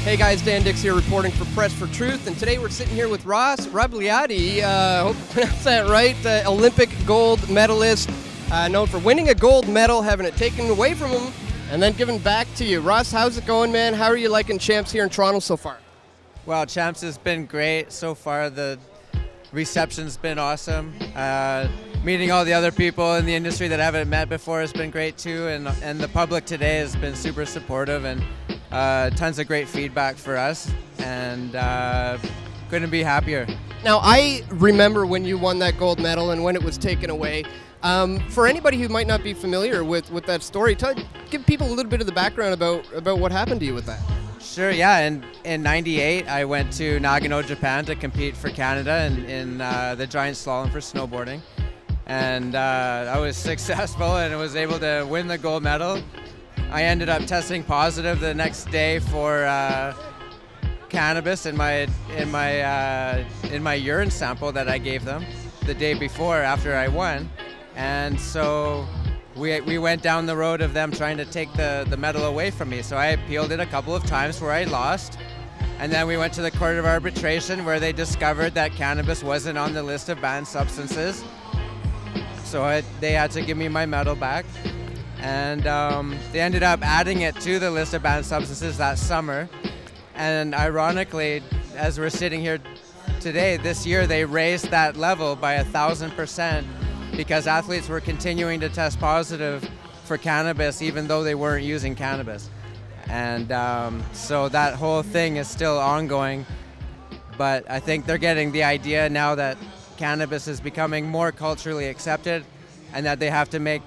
Hey guys, Dan Dix here reporting for Press for Truth, and today we're sitting here with Ross Rebagliati, hope I pronounced that right, Olympic gold medalist, known for winning a gold medal, having it taken away from him, and then given back to you. Ross, how's it going, man? How are you liking Champs here in Toronto so far? Well, Champs has been great so far. The reception's been awesome. Meeting all the other people in the industry that I haven't met before has been great too, and the public today has been super supportive, and tons of great feedback for us, and couldn't be happier. Now, I remember when you won that gold medal and when it was taken away. For anybody who might not be familiar with that story, give people a little bit of the background about what happened to you with that. Sure, yeah. In '98, I went to Nagano, Japan to compete for Canada in the giant slalom for snowboarding. And I was successful and was able to win the gold medal. I ended up testing positive the next day for cannabis in my urine sample that I gave them the day before after I won. And so we went down the road of them trying to take the medal away from me. So I appealed it a couple of times where I lost. And then we went to the Court of Arbitration where they discovered that cannabis wasn't on the list of banned substances. So they had to give me my medal back. And they ended up adding it to the list of banned substances that summer. And ironically, as we're sitting here today, this year they raised that level by 1,000%. because athletes were continuing to test positive for cannabis even though they weren't using cannabis. And so that whole thing is still ongoing, but I think they're getting the idea now that cannabis is becoming more culturally accepted and that they have to make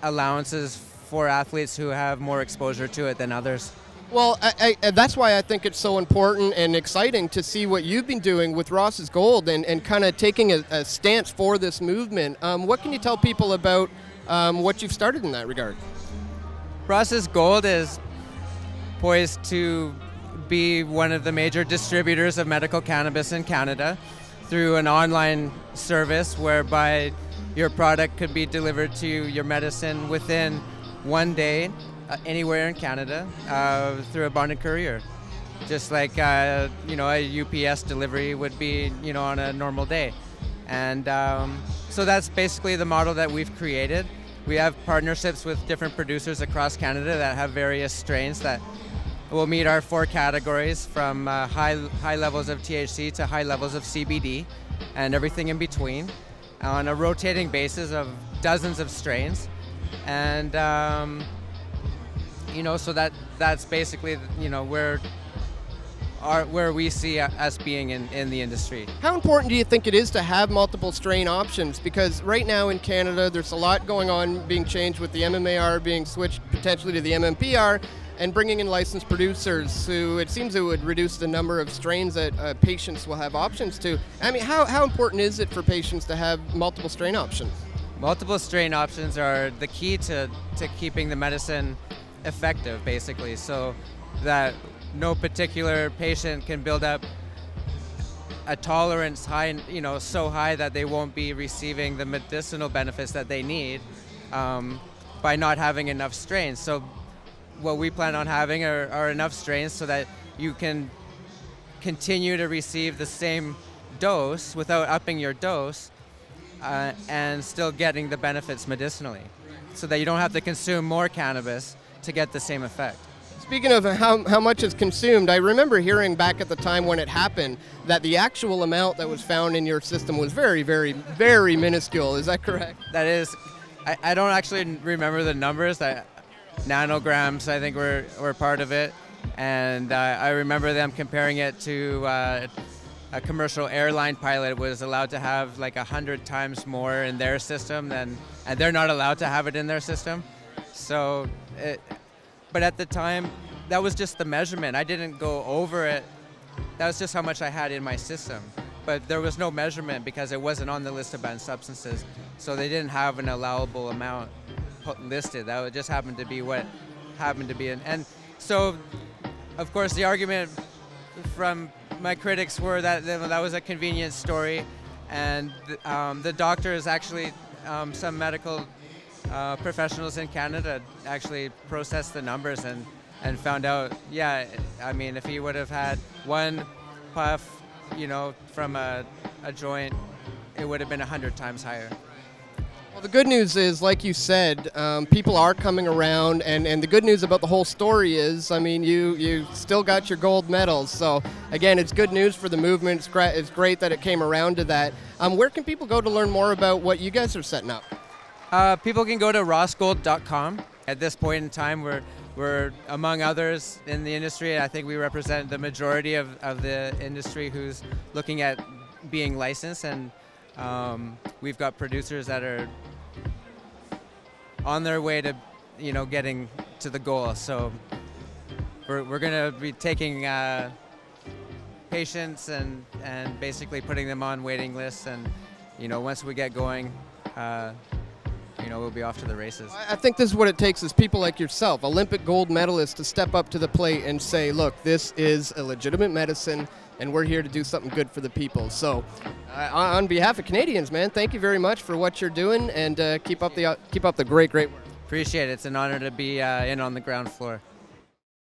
allowances for athletes who have more exposure to it than others. Well, that's why I think it's so important and exciting to see what you've been doing with Ross's Gold and kind of taking a stance for this movement. What can you tell people about what you've started in that regard? Ross's Gold is poised to be one of the major distributors of medical cannabis in Canada through an online service whereby your product could be delivered to your medicine within one day anywhere in Canada through a bonded courier, just like a UPS delivery would be on a normal day. And so that's basically the model that we've created. We have partnerships with different producers across Canada that have various strains that will meet our 4 categories, from high levels of THC to high levels of CBD and everything in between, on a rotating basis of dozens of strains. And so that's basically where we see us being in the industry. How important do you think it is to have multiple strain options? Because right now in Canada, there's a lot going on being changed with the MMAR being switched potentially to the MMPR, and bringing in licensed producers who it seems it would reduce the number of strains that patients will have options to. I mean, how important is it for patients to have multiple strain options? Multiple strain options are the key to keeping the medicine effective, basically, so that no particular patient can build up a tolerance high, so high that they won't be receiving the medicinal benefits that they need by not having enough strains. So what we plan on having are enough strains so that you can continue to receive the same dose without upping your dose and still getting the benefits medicinally, so that you don't have to consume more cannabis to get the same effect. Speaking of how much is consumed, I remember hearing back at the time when it happened that the actual amount that was found in your system was very, very, very minuscule. Is that correct? That is. I don't actually remember the numbers. Nanograms, I think, were part of it. And I remember them comparing it to a commercial airline pilot was allowed to have like 100 times more in their system and they're not allowed to have it in their system. So, but at the time, that was just the measurement. I didn't go over it. That was just how much I had in my system. But there was no measurement because it wasn't on the list of banned substances. So they didn't have an allowable amount listed. That would just happen to be what happened to be. And so, of course, the argument from my critics were that that was a convenient story. And the doctors actually, some medical professionals in Canada actually processed the numbers, and and found out, yeah, I mean, if he would have had one puff, from a joint, it would have been 100 times higher. Well, the good news is, like you said, people are coming around, and the good news about the whole story is, I mean, you still got your gold medals. So, again, it's good news for the movement. It's great that it came around to that. Where can people go to learn more about what you guys are setting up? People can go to rossgold.com. At this point in time, we're among others in the industry. I think we represent the majority of the industry who's looking at being licensed, and we've got producers that are on their way to, getting to the goal. So we're going to be taking patients and basically putting them on waiting lists, and once we get going, we'll be off to the races. I think this is what it takes, is people like yourself, Olympic gold medalists, to step up to the plate and say, look, this is a legitimate medicine, and we're here to do something good for the people. So on behalf of Canadians, man, thank you very much for what you're doing, and keep up the great work. Appreciate it. It's an honor to be in on the ground floor.